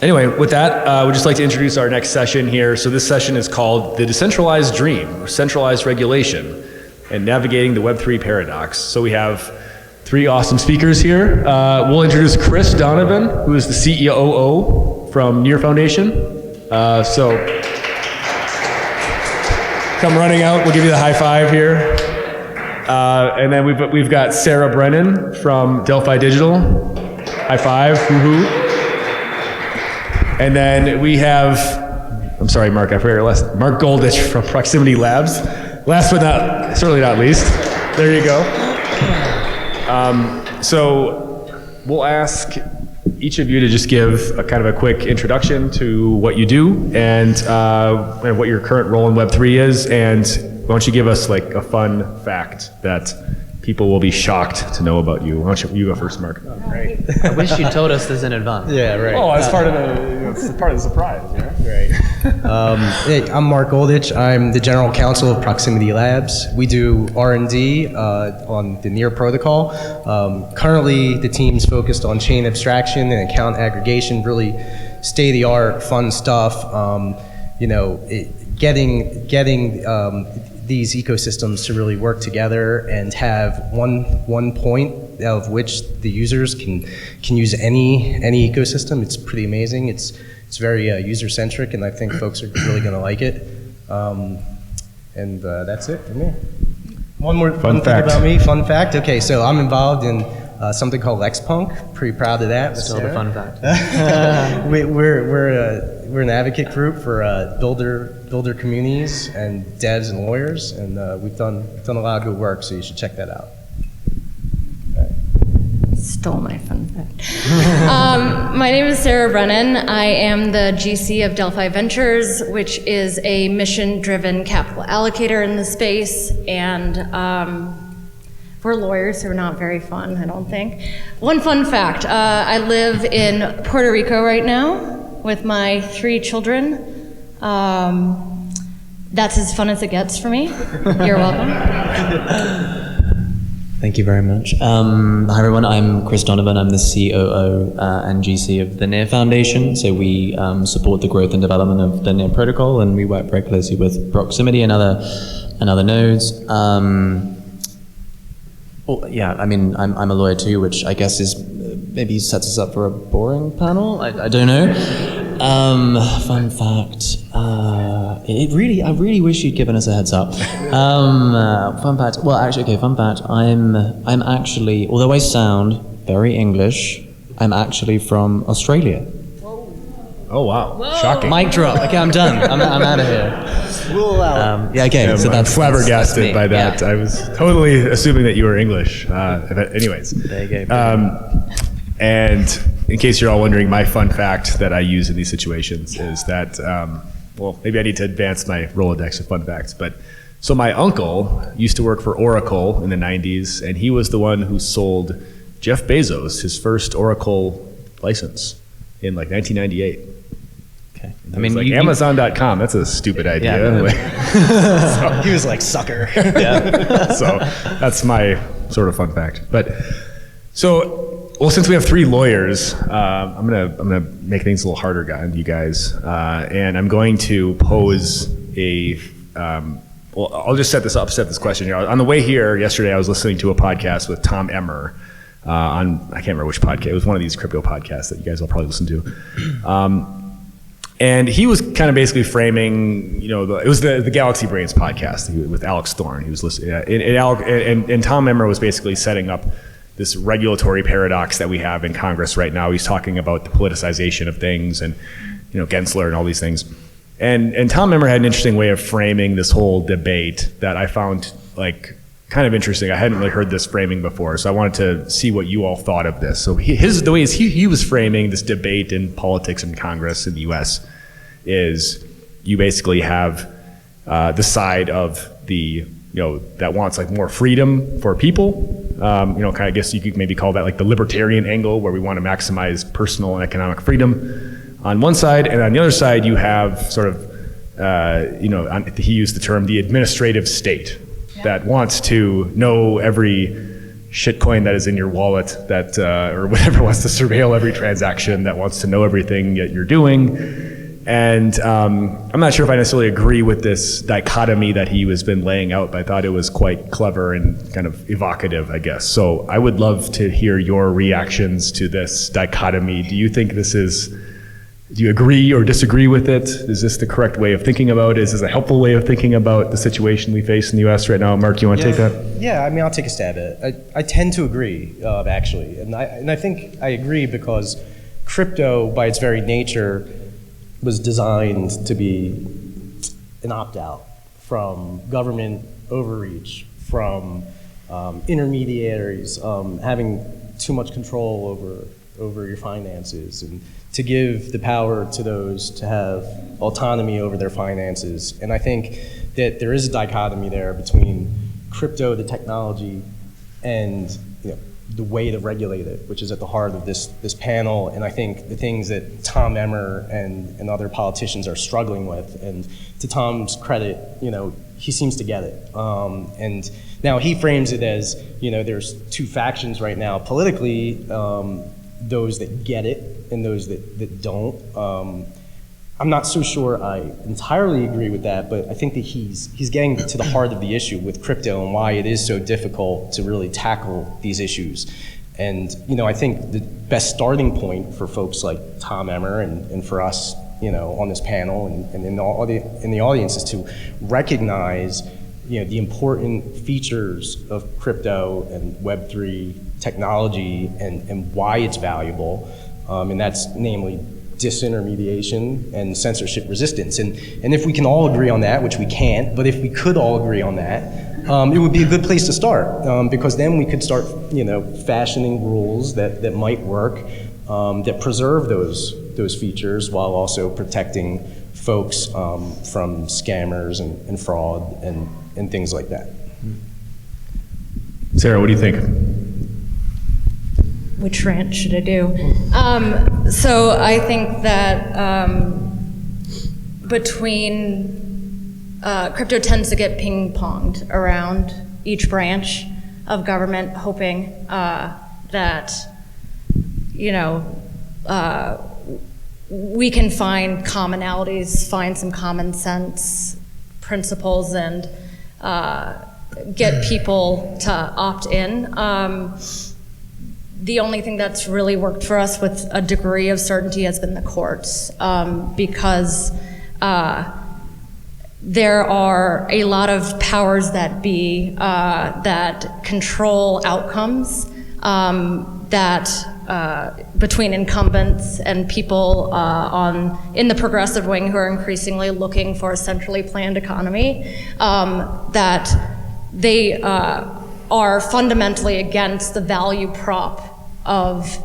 Anyway, with that, we'd just like to introduce our next session here. So this session is called The Decentralized Dream, or Centralized Regulation, and Navigating the Web3 Paradox. So we have three awesome speakers here. We'll introduce Chris Donovan, who is the CEO from Near Foundation. So come running out, we'll give you the high five here. And then we've got Sarah Brennan from Delphi Digital. High five, woohoo. And then we have, I'm sorry, Marc, I forgot your last, Marc Goldich from Proximity Labs. Last but certainly not least. There you go. So we'll ask each of you to just give a kind of a quick introduction to what you do and what your current role in Web3 is. And why don't you give us like a fun fact that people will be shocked to know about you. Why don't you go first, Marc? Oh, great. I wish you told us this in advance. Yeah, right. Oh, it's part of the surprise. Yeah? Great. Hey, I'm Marc Goldich. I'm the general counsel of Proximity Labs. We do R&D on the Near protocol. Currently, the team's focused on chain abstraction and account aggregation, really state-of-the-art, fun stuff. Getting these ecosystems to really work together and have one point of which the users can use any ecosystem. It's pretty amazing. It's very user-centric, and I think folks are really going to like it. And that's it for me. One more fun thing about me. Fun fact. Okay, so I'm involved in something called LexPunk. Pretty proud of that. Still the fun fact. We're an advocate group for builder communities and devs and lawyers, and we've done a lot of good work. So you should check that out. Stole my fun fact. My name is Sarah Brennan. I am the GC of Delphi Ventures, which is a mission-driven capital allocator in the space, and we're lawyers, so we're not very fun, I don't think. One fun fact, I live in Puerto Rico right now with my 3 children. That's as fun as it gets for me. You're welcome. Thank you very much. Hi everyone, I'm Chris Donovan. I'm the COO and GC of the Near Foundation. So we support the growth and development of the Near protocol, and we work very closely with Proximity and other nodes. Well, yeah, I mean, I'm a lawyer too, which I guess is maybe sets us up for a boring panel. I don't know. Fun fact. I really wish you'd given us a heads up. Fun fact. Well, actually, okay. Fun fact. I'm actually, although I sound very English, I'm actually from Australia. Oh wow! Whoa. Shocking. Mic drop. Okay, I'm done. I'm out of here. We'll allow it. Yeah. Okay. Yeah, So I'm flabbergasted that's by that. Yeah. I was totally assuming that you were English. Anyways. There you go. And in case you're all wondering, my fun fact that I use in these situations is that, well, maybe I need to advance my Rolodex of fun facts, but so my uncle used to work for Oracle in the 90s, and he was the one who sold Jeff Bezos his first Oracle license in like 1998. Okay. I mean, like Amazon.com, that's a stupid idea. Yeah. Anyway. He was like, sucker. Yeah. So that's my sort of fun fact. But well, since we have 3 lawyers, I'm gonna make things a little harder on you guys, and I'm going to pose well, I'll just set this question here. On the way here yesterday, I was listening to a podcast with Tom Emmer on, I can't remember which podcast. It was one of these crypto podcasts that you guys will probably listen to. And he was kind of basically framing, it was the Galaxy Brains podcast with Alex Thorne. He was listening, and Tom Emmer was basically setting up this regulatory paradox that we have in Congress right now. He's talking about the politicization of things and, Gensler and all these things. And Tom Emmer had an interesting way of framing this whole debate that I found like kind of interesting. I hadn't really heard this framing before, so I wanted to see what you all thought of this. So the way he was framing this debate in politics in Congress in the U.S. is you basically have the side of the that wants like more freedom for people. Kind of, I guess you could maybe call that like the libertarian angle, where we want to maximize personal and economic freedom on one side, and on the other side you have sort of, he used the term the administrative state that wants to know every shitcoin that is in your wallet that, or whatever wants to surveil every transaction, that wants to know everything that you're doing. And I'm not sure if I necessarily agree with this dichotomy that he has been laying out, but I thought it was quite clever and kind of evocative, I guess. So I would love to hear your reactions to this dichotomy. Do you think this is, do you agree or disagree with it? Is this the correct way of thinking about it? Is this a helpful way of thinking about the situation we face in the US right now? Marc, you want to take that? Yeah, I mean, I'll take a stab at it. I tend to agree, actually. And I think I agree because crypto, by its very nature, was designed to be an opt-out from government overreach, from intermediaries having too much control over your finances, and to give the power to those to have autonomy over their finances. And I think that there is a dichotomy there between crypto, the technology, and the way to regulate it, which is at the heart of this panel. And I think the things that Tom Emmer and other politicians are struggling with, and to Tom's credit, he seems to get it. And now he frames it as, there's two factions right now politically, those that get it and those that don't. I'm not so sure I entirely agree with that, but I think that he's getting to the heart of the issue with crypto and why it is so difficult to really tackle these issues. And I think the best starting point for folks like Tom Emmer and for us, on this panel and in the audience is to recognize, the important features of crypto and Web3 technology and why it's valuable, and that's namely disintermediation and censorship resistance. And if we can all agree on that, which we can't, but if we could all agree on that, it would be a good place to start, because then we could start, fashioning rules that might work, that preserve those features while also protecting folks from scammers and fraud and things like that. Sarah, what do you think? Which rant should I do? So I think that between crypto tends to get ping-ponged around each branch of government, hoping that we can find commonalities, find some common sense principles, and get people to opt in. The only thing that's really worked for us with a degree of certainty has been the courts, because there are a lot of powers that be that control outcomes between incumbents and people in the progressive wing who are increasingly looking for a centrally planned economy, that they are fundamentally against the value prop of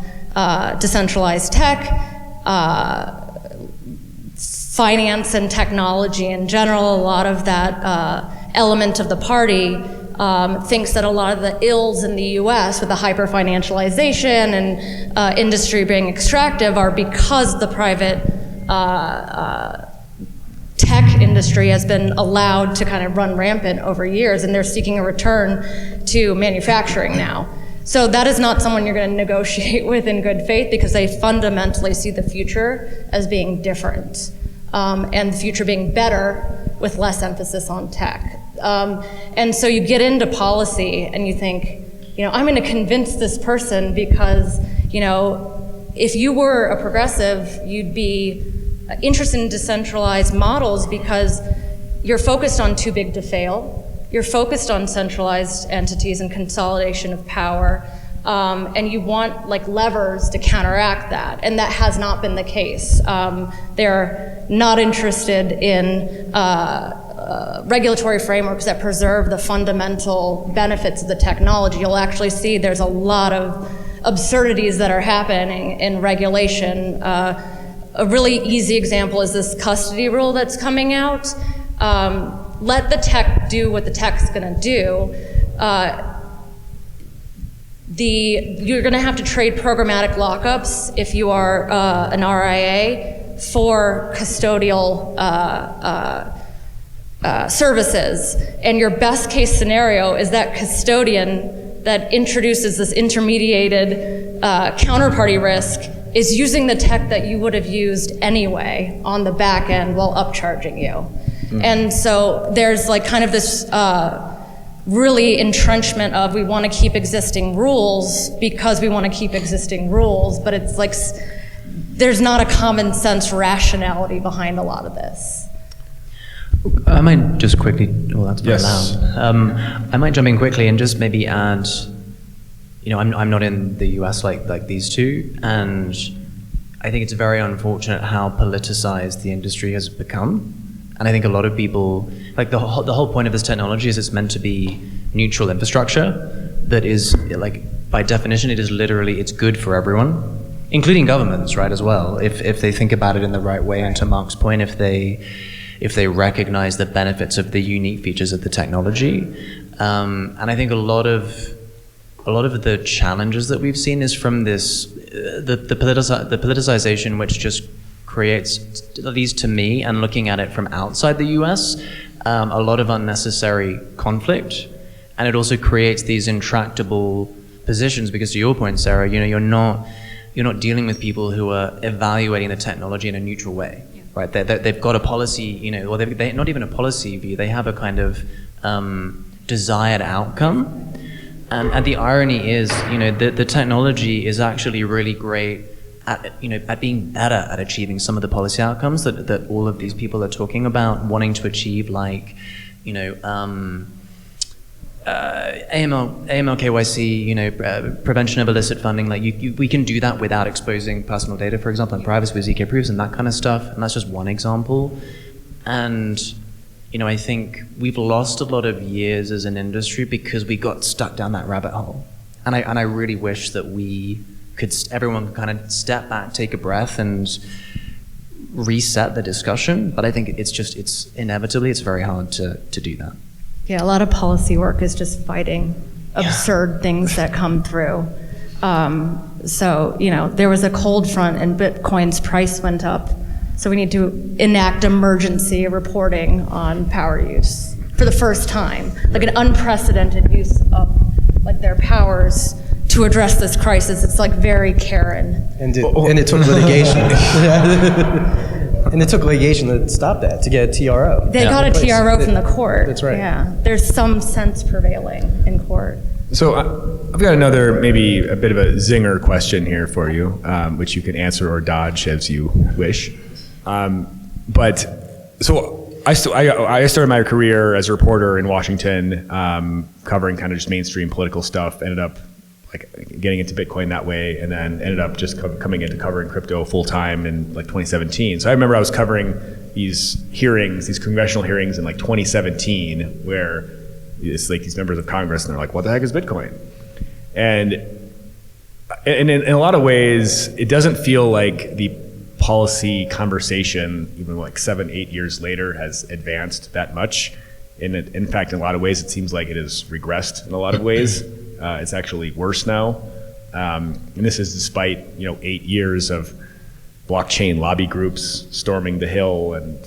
decentralized tech, finance and technology in general. A lot of that element of the party thinks that a lot of the ills in the US with the hyper-financialization and industry being extractive are because the private tech industry has been allowed to kind of run rampant over years, and they're seeking a return to manufacturing now. So that is not someone you're going to negotiate with in good faith, because they fundamentally see the future as being different, and the future being better with less emphasis on tech. And so you get into policy and you think, I'm going to convince this person because, if you were a progressive, you'd be interested in decentralized models because you're focused on too big to fail. You're focused on centralized entities and consolidation of power, and you want levers to counteract that, and that has not been the case. They're not interested in regulatory frameworks that preserve the fundamental benefits of the technology. You'll actually see there's a lot of absurdities that are happening in regulation. A really easy example is this custody rule that's coming out. Let the tech do what the tech's gonna do. You're gonna have to trade programmatic lockups if you are an RIA for custodial services. And your best case scenario is that custodian that introduces this intermediated counterparty risk is using the tech that you would have used anyway on the back end while upcharging you. And so there's like kind of this really entrenchment of we want to keep existing rules because we want to keep existing rules, but it's like there's not a common sense rationality behind a lot of this. I might just quickly, well, that's very Yes. loud. I might jump in quickly and just maybe add, I'm not in the US like these two, and I think it's very unfortunate how politicized the industry has become. And I think a lot of people, like the whole point of this technology is it's meant to be neutral infrastructure that is, like, by definition, it's good for everyone, including governments, right, as well, if they think about it in the right way. And to Marc's point, if they recognize the benefits of the unique features of the technology. And I think a lot of the challenges that we've seen is from this, the politicization, which just creates, at least to me, and looking at it from outside the US, a lot of unnecessary conflict. And it also creates these intractable positions, because to your point, Sarah, you're not dealing with people who are evaluating the technology in a neutral way, right? They've got a policy, or they not even a policy view, they have a kind of desired outcome. And the irony is, the technology is actually really great at being better at achieving some of the policy outcomes that all of these people are talking about, wanting to achieve, like, AML, KYC, prevention of illicit funding. Like we can do that without exposing personal data, for example, and privacy with ZK proofs and that kind of stuff. And that's just one example. And I think we've lost a lot of years as an industry because we got stuck down that rabbit hole. And I really wish that everyone could kind of step back, take a breath, and reset the discussion. But I think it's inevitably very hard to do that. Yeah, a lot of policy work is just fighting absurd things that come through. So, there was a cold front and Bitcoin's price went up. So we need to enact emergency reporting on power use for the first time, like an unprecedented use of like their powers to address this crisis. It's like very Karen. And it took litigation. And it took litigation to stop that, to get a TRO. They got a TRO from the court. That's right. Yeah, there's some sense prevailing in court. So I've got another, maybe a bit of a zinger question here for you, which you can answer or dodge as you wish. But so I started my career as a reporter in Washington, covering kind of just mainstream political stuff. Ended up like getting into Bitcoin that way, and then ended up just coming into covering crypto full time in like 2017. So I remember I was covering these congressional hearings in like 2017, where it's like these members of Congress, and they're like, "What the heck is Bitcoin?" And in a lot of ways, it doesn't feel like the policy conversation, even like 7-8 years later, has advanced that much. In fact, in a lot of ways, it seems like it has regressed in a lot of ways. It's actually worse now. And this is despite 8 years of blockchain lobby groups storming the Hill and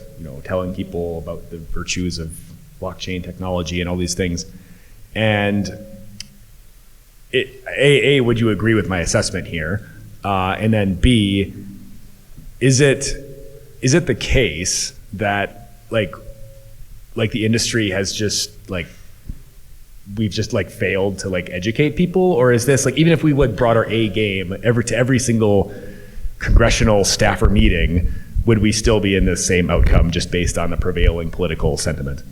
telling people about the virtues of blockchain technology and all these things. And A, would you agree with my assessment here? And then B, is it the case that like the industry has just we've just failed to educate people, or is this even if we brought our A game to every single congressional staffer meeting, would we still be in the same outcome just based on the prevailing political sentiment?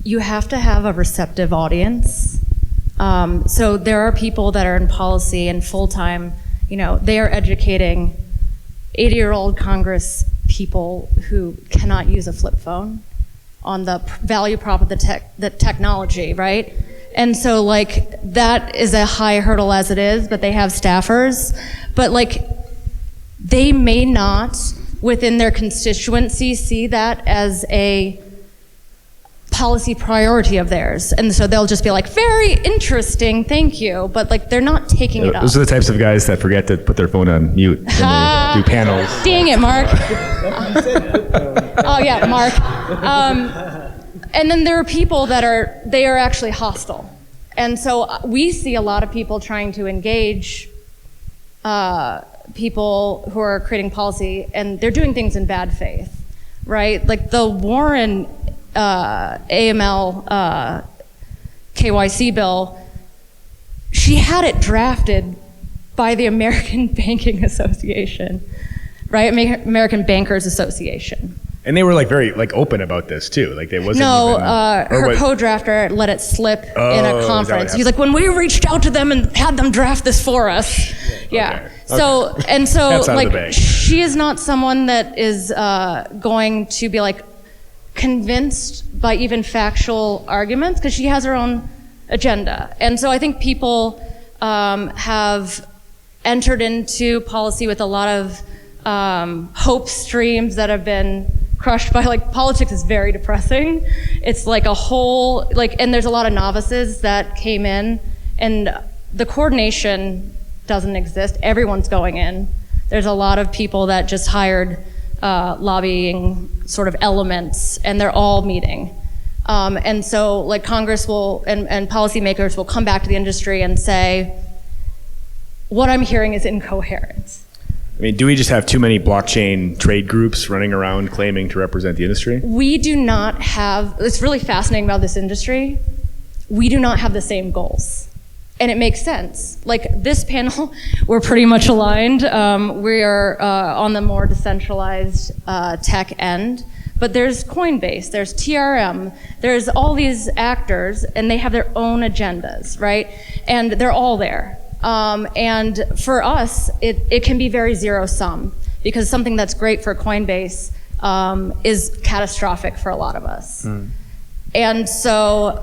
You have to have a receptive audience. So there are people that are in policy and full-time, they are educating 80-year-old Congress people who cannot use a flip phone on the value prop of the technology, right? And so that is a high hurdle as it is, but they have staffers. But they may not, within their constituency, see that as a policy priority of theirs. And so they'll just be very interesting, thank you. But they're not taking it up. Those are the types of guys that forget to put their phone on mute when they do panels. Dang it, Marc. Oh yeah, Marc. And then there are people that are actually hostile. And so we see a lot of people trying to engage people who are creating policy, and they're doing things in bad faith, right? Like the Warren AML KYC bill, she had it drafted by the American Banking Association, right? American Bankers Association. And they were like very like open about this too. Like they wasn't No, even, her co-drafter let it slip in a conference. He's like, when we reached out to them and had them draft this for us. Yeah. Okay. So and so That's out of the like bag. she is not someone that is going to be like convinced by even factual arguments, because she has her own agenda. And so I think people have entered into policy with a lot of hope streams that have been crushed by, like, politics is very depressing. It's like a whole, like, and there's a lot of novices that came in, and the coordination doesn't exist. Everyone's going in. There's a lot of people that just hired lobbying sort of elements, and they're all meeting. And so, like, Congress will, and policymakers will come back to the industry and say, what I'm hearing is incoherent. I mean, do we just have too many blockchain trade groups running around claiming to represent the industry? We do not have, it's really fascinating about this industry, we do not have the same goals. And it makes sense. Like this panel, we're pretty much aligned. We are on the more decentralized tech end, but there's Coinbase, there's TRM, there's all these actors, and they have their own agendas, right? And they're all there. And for us, it can be very zero-sum, because something that's great for Coinbase is catastrophic for a lot of us. And so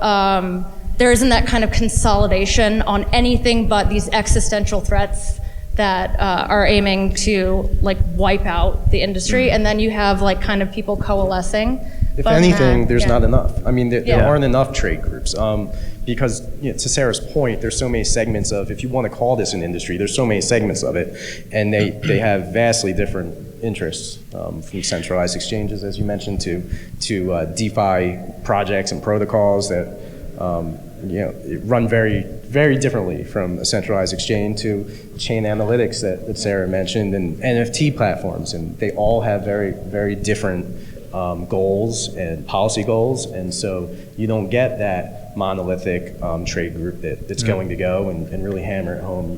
there isn't that kind of consolidation on anything but these existential threats that are aiming to, like, wipe out the industry, and then you have, like, kind of people coalescing. If anything, there's not enough. I mean, there aren't enough trade groups. Because, you know, to Sarah's point, there's so many segments of, if you want to call this an industry, there's so many segments of it, and they have vastly different interests, from centralized exchanges, as you mentioned, to DeFi projects and protocols that you know, run very, very differently from a centralized exchange to chain analytics that Sarah mentioned, and NFT platforms, and they all have very, very different goals and policy goals, and so you don't get that monolithic trade group that's going to go and really hammer it home.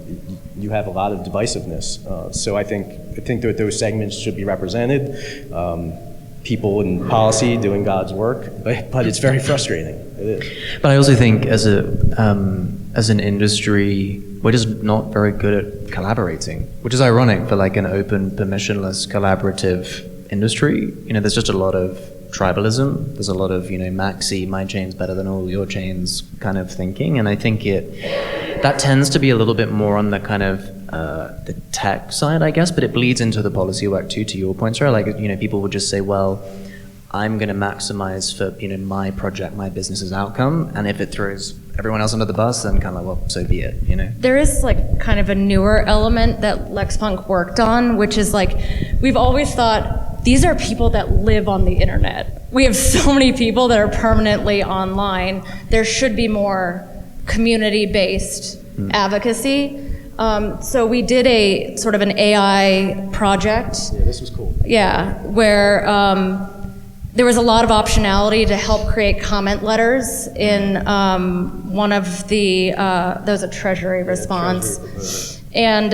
You have a lot of divisiveness. So I think that those segments should be represented. People in policy doing God's work, but it's very frustrating. It is. But I also think as an industry, we're just not very good at collaborating, which is ironic for like an open, permissionless, collaborative industry. You know, there's just a lot of tribalism. There's a lot of, you know, maxi, my chain's better than all your chains kind of thinking. And I think that tends to be a little bit more on the kind of the tech side, I guess, but it bleeds into the policy work too, to your point, Sarah. Like, you know, people would just say, well, I'm going to maximize for, you know, my project, my business's outcome. And if it throws everyone else under the bus, then kind of, well, so be it, you know? There is like kind of a newer element that LexPunk worked on, which is like, we've always thought, these are people that live on the internet. We have so many people that are permanently online. There should be more community-based advocacy. So we did a sort of an AI project. Yeah, this was cool. Yeah, where there was a lot of optionality to help create comment letters in one of the, there was a Treasury response. And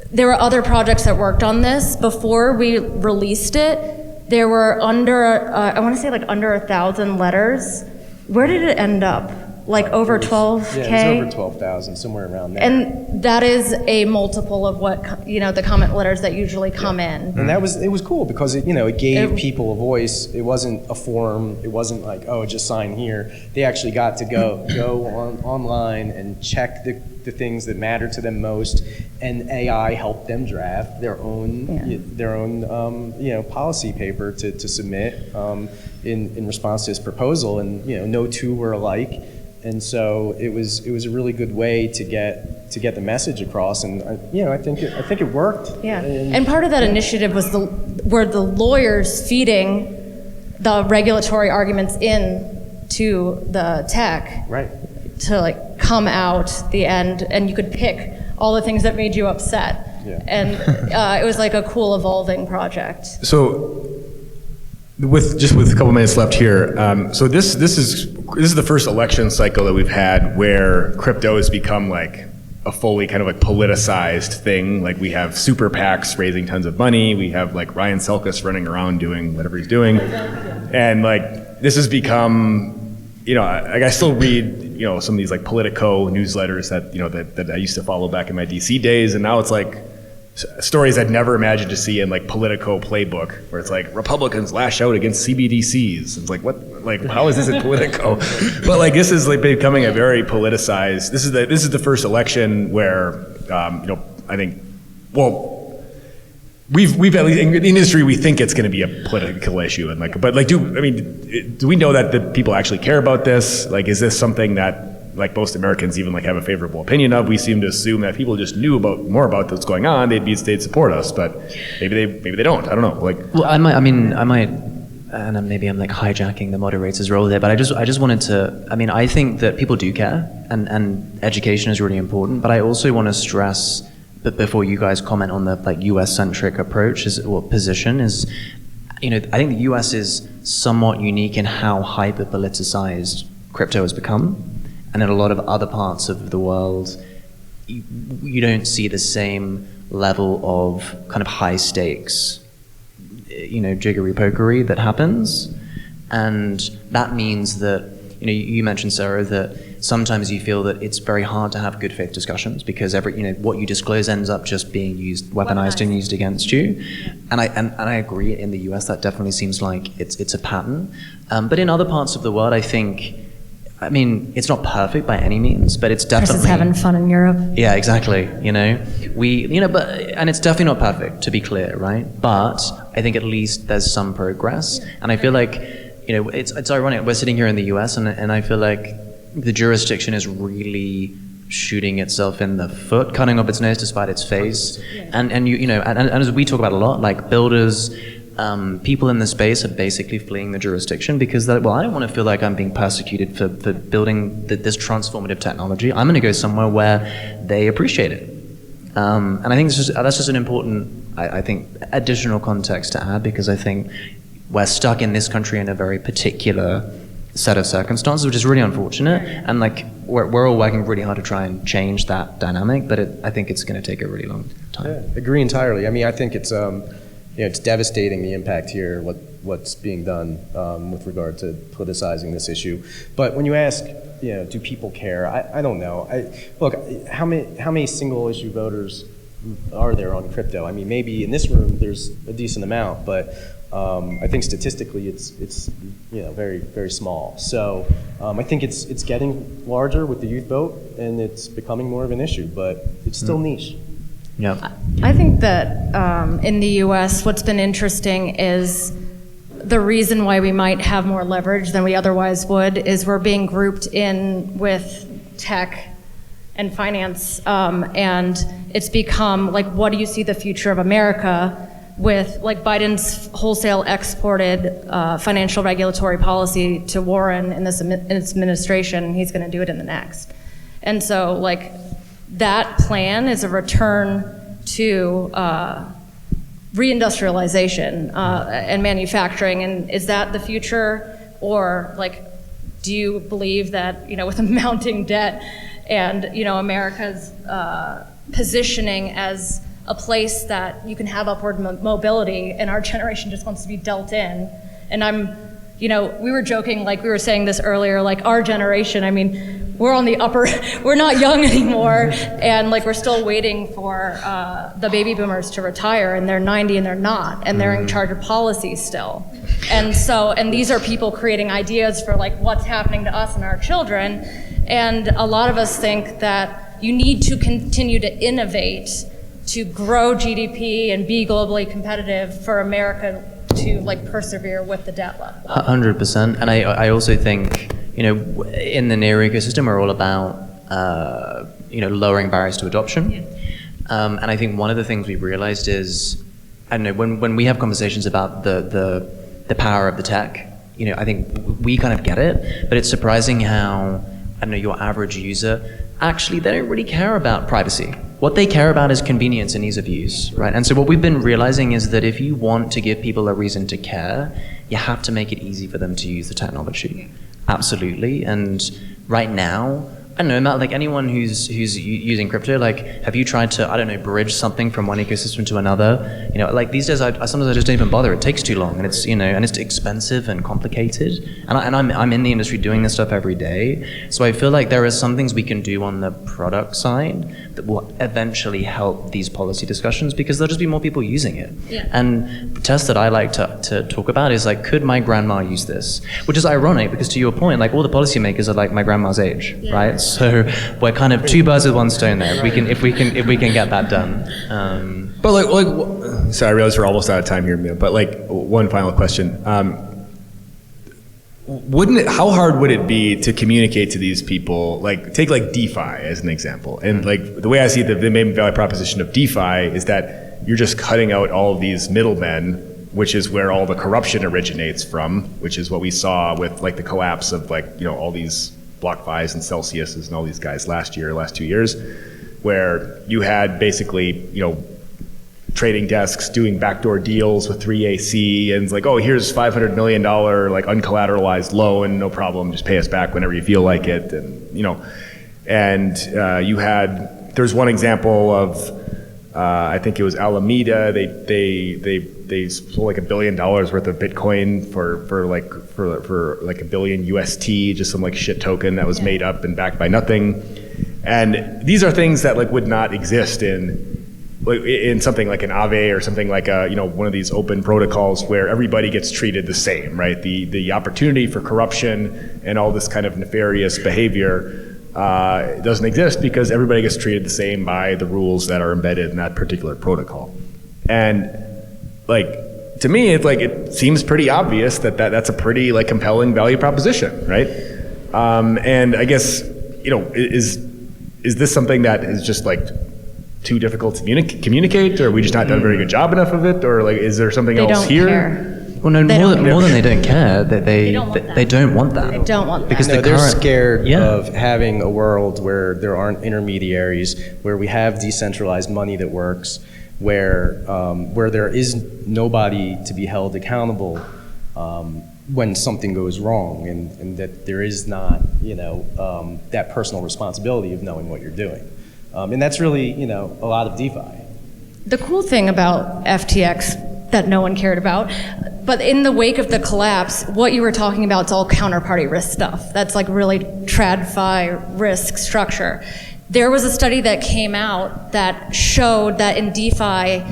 there were other projects that worked on this. Before we released it, there were under, I want to say like under 1,000 letters. Where did it end up? Like over 12K? Yeah, it was over 12,000, somewhere around there. And that is a multiple of what, you know, the comment letters that usually come in. And it was cool because it, you know, it gave people a voice. It wasn't a form. It wasn't like, oh, just sign here. They actually got to go online and check the things that matter to them most, and AI helped them draft their own you know, policy paper to submit in response to this proposal. And, you know, no two were alike. And so it was a really good way to get the message across, and you know, I think it worked. Yeah, and part of that initiative was were the lawyers feeding the regulatory arguments in to the tech. Right. to like come out the end, and you could pick all the things that made you upset. Yeah. And it was like a cool evolving project. So, with a couple minutes left here, so this is the first election cycle that we've had where crypto has become like a fully kind of like politicized thing. Like we have super PACs raising tons of money. We have like Ryan Selkis running around doing whatever he's doing, and like this has become, I still read some of these like Politico newsletters that I used to follow back in my DC days, and now it's like stories I'd never imagined to see in like Politico playbook, where it's like Republicans lash out against CBDCs. It's like, what? Like, how is this in Politico? But like, this is like becoming a very politicized. This is the first election where I think, well, we've at least in the industry we think it's going to be a political issue, and like, but like, do we know that the people actually care about this? Like, is this something that like most Americans even like have a favorable opinion of? We seem to assume that people just knew more about what's going on, they'd support us, but maybe they don't. I don't know. Like, well, I might, and maybe I'm like hijacking the moderator's role there, but I just wanted to. I think that people do care, and education is really important. But I also want to stress that before you guys comment on the like U.S.-centric approach or position is, I think the U.S. is somewhat unique in how hyper-politicized crypto has become. And in a lot of other parts of the world, you don't see the same level of kind of high stakes, jiggery pokery that happens. And that means that, you mentioned, Sarah, that sometimes you feel that it's very hard to have good faith discussions because what you disclose ends up just being weaponized and used against you. And I agree, in the US that definitely seems like it's a pattern. But in other parts of the world, I think, it's not perfect by any means, but it's definitely... Chris is having fun in Europe. Yeah, exactly. And it's definitely not perfect, to be clear, right? But I think at least there's some progress. And I feel like, it's ironic. We're sitting here in the US, and I feel like the jurisdiction is really shooting itself in the foot, cutting off its nose despite its face. And as we talk about a lot, like builders... people in the space are basically fleeing the jurisdiction because I don't want to feel like I'm being persecuted for building this transformative technology. I'm going to go somewhere where they appreciate it. And I think that's just an important, I think, additional context to add, because I think we're stuck in this country in a very particular set of circumstances, which is really unfortunate. And like we're all working really hard to try and change that dynamic, but I think it's going to take a really long time. Yeah, agree entirely. I think it's it's devastating, the impact here, what's being done with regard to politicizing this issue. But when you ask, do people care? I don't know. Look, how many single issue voters are there on crypto? Maybe in this room there's a decent amount, but I think statistically it's very, very small. So I think it's getting larger with the youth vote, and it's becoming more of an issue, but it's still niche. Yeah. I think that in the US, what's been interesting is the reason why we might have more leverage than we otherwise would is we're being grouped in with tech and finance, and it's become like, what do you see the future of America with like Biden's wholesale exported financial regulatory policy to Warren in this administration? He's going to do it in the next. And so like, that plan is a return to reindustrialization and manufacturing. And is that the future? Or like, do you believe that, with a mounting debt and, America's positioning as a place that you can have upward mobility, and our generation just wants to be dealt in? And we were joking, like we were saying this earlier, like our generation, we're on the upper, we're not young anymore, and like we're still waiting for the baby boomers to retire, and they're 90 and they're not, and they're in charge of policy still. And these are people creating ideas for like what's happening to us and our children, and a lot of us think that you need to continue to innovate to grow GDP and be globally competitive for America to like persevere with the debt level. 100%, and I also think, in the near ecosystem, we're all about, lowering barriers to adoption. Yeah. And I think one of the things we've realized is, I don't know, when we have conversations about the power of the tech, I think we kind of get it, but it's surprising how I don't know, your average user, actually they don't really care about privacy. What they care about is convenience and ease of use, right? And so what we've been realizing is that if you want to give people a reason to care, you have to make it easy for them to use the technology. Absolutely. And right now, I don't know, Matt, like anyone who's using crypto, like, have you tried to, I don't know, bridge something from one ecosystem to another? You know, like these days, sometimes I just don't even bother. It takes too long, and it's, you know, and it's expensive and complicated. And I'm in the industry doing this stuff every day. So I feel like there are some things we can do on the product side that will eventually help these policy discussions, because there'll just be more people using it. Yeah. And the test that I like to talk about is like, could my grandma use this? Which is ironic, because to your point, like all the policymakers are like my grandma's age, right? So we're kind of two birds with one stone there. If we can get that done. But like, sorry, I realize we're almost out of time here, but like one final question. How hard would it be to communicate to these people, like take like DeFi as an example, and like the way I see the main value proposition of DeFi is that you're just cutting out all of these middlemen, which is where all the corruption originates from, which is what we saw with like the collapse of like, you know, all these BlockFis and Celsiuses and all these guys last 2 years, where you had basically, you know, trading desks doing backdoor deals with 3AC, and it's like, oh, here's $500 million like uncollateralized loan, no problem, just pay us back whenever you feel like it, and you know, and there's one example of I think it was Alameda. They sold like $1 billion worth of Bitcoin for like $1 billion UST, just some like shit token that was made up and backed by nothing. And these are things that like would not exist in something like an Aave or something like a, you know, one of these open protocols where everybody gets treated the same, right? The opportunity for corruption and all this kind of nefarious behavior doesn't exist because everybody gets treated the same by the rules that are embedded in that particular protocol. And like, to me, it's like, it seems pretty obvious that's a pretty like compelling value proposition, right? And I guess, you know, is this something that is just like too difficult to communicate, or we just not done a very good job enough of it, or like, is there something else here? Care. Well, no, more than they don't care, that they don't want that. They don't want that. Because they're scared of having a world where there aren't intermediaries, where we have decentralized money that works, where there is nobody to be held accountable when something goes wrong, and that there is not, you know, that personal responsibility of knowing what you're doing. And that's really, you know, a lot of DeFi. The cool thing about FTX that no one cared about, but in the wake of the collapse, what you were talking about, it's all counterparty risk stuff. That's like really TradFi risk structure. There was a study that came out that showed that in DeFi,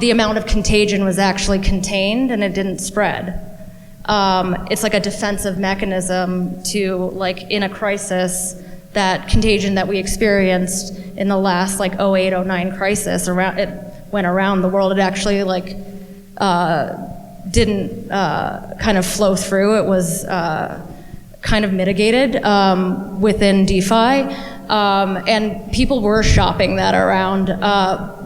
the amount of contagion was actually contained and it didn't spread. It's like a defensive mechanism to, like, in a crisis, that contagion that we experienced in the last like 08, 09 crisis, it went around the world. It actually like didn't kind of flow through. It was kind of mitigated within DeFi, and people were shopping that around.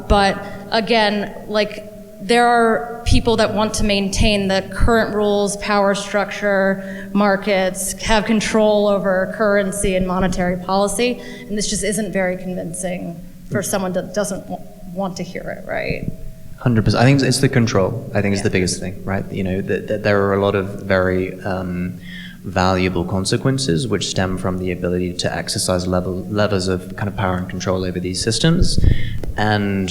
But again, like, there are people that want to maintain the current rules, power structure, markets, have control over currency and monetary policy, and this just isn't very convincing for someone that doesn't want to hear it, right? 100%. I think it's the control. I think it's the biggest thing, right? You know, there are a lot of very valuable consequences which stem from the ability to exercise levels of kind of power and control over these systems, and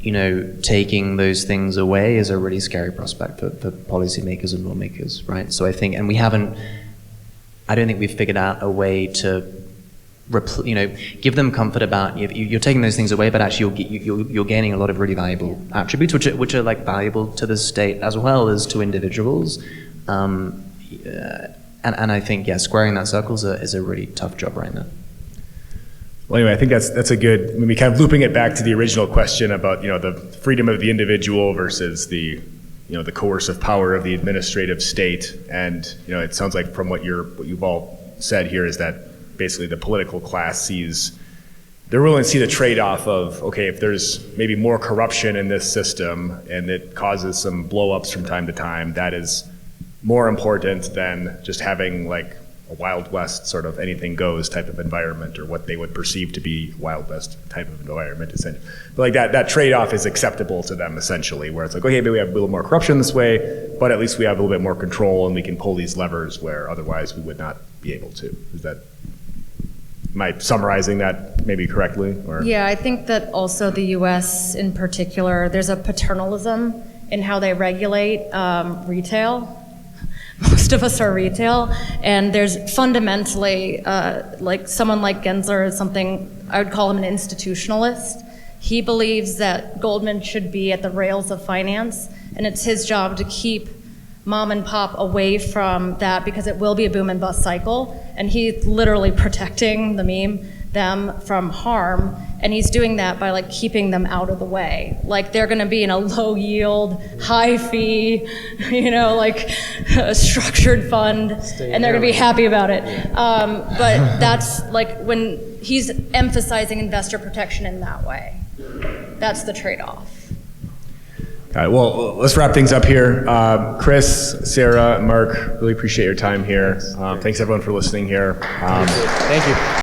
you know, taking those things away is a really scary prospect for policymakers and lawmakers, right? So I think, and I don't think we've figured out a way to, you know, give them comfort about, you're taking those things away, but actually you're gaining a lot of really valuable attributes, which are like valuable to the state as well as to individuals. And I think, yeah, squaring that circle is a really tough job right now. Well, anyway, I think that's a good, maybe kind of looping it back to the original question about, you know, the freedom of the individual versus the, you know, the coercive power of the administrative state. And, you know, it sounds like from what you've all said here is that basically the political class they're willing to see the trade-off of, okay, if there's maybe more corruption in this system and it causes some blow-ups from time to time, that is more important than just having like a Wild West sort of anything goes type of environment, or what they would perceive to be Wild West type of environment. But like that trade-off is acceptable to them essentially, where it's like, okay, maybe we have a little more corruption this way, but at least we have a little bit more control and we can pull these levers where otherwise we would not be able to. Am I summarizing that maybe correctly? Or? Yeah, I think that also the US in particular, there's a paternalism in how they regulate retail. Most of us are retail, and there's fundamentally, like someone like Gensler is something, I would call him an institutionalist. He believes that Goldman should be at the rails of finance, and it's his job to keep mom and pop away from that because it will be a boom and bust cycle, and he's literally protecting the meme, them from harm, and he's doing that by like keeping them out of the way. Like they're gonna be in a low yield, high fee, like a structured fund, and they're gonna be happy about it. But that's like when he's emphasizing investor protection in that way. That's the trade-off. All right, well, let's wrap things up here. Chris, Sarah, Marc, really appreciate your time here. Thanks everyone for listening here. Thank you.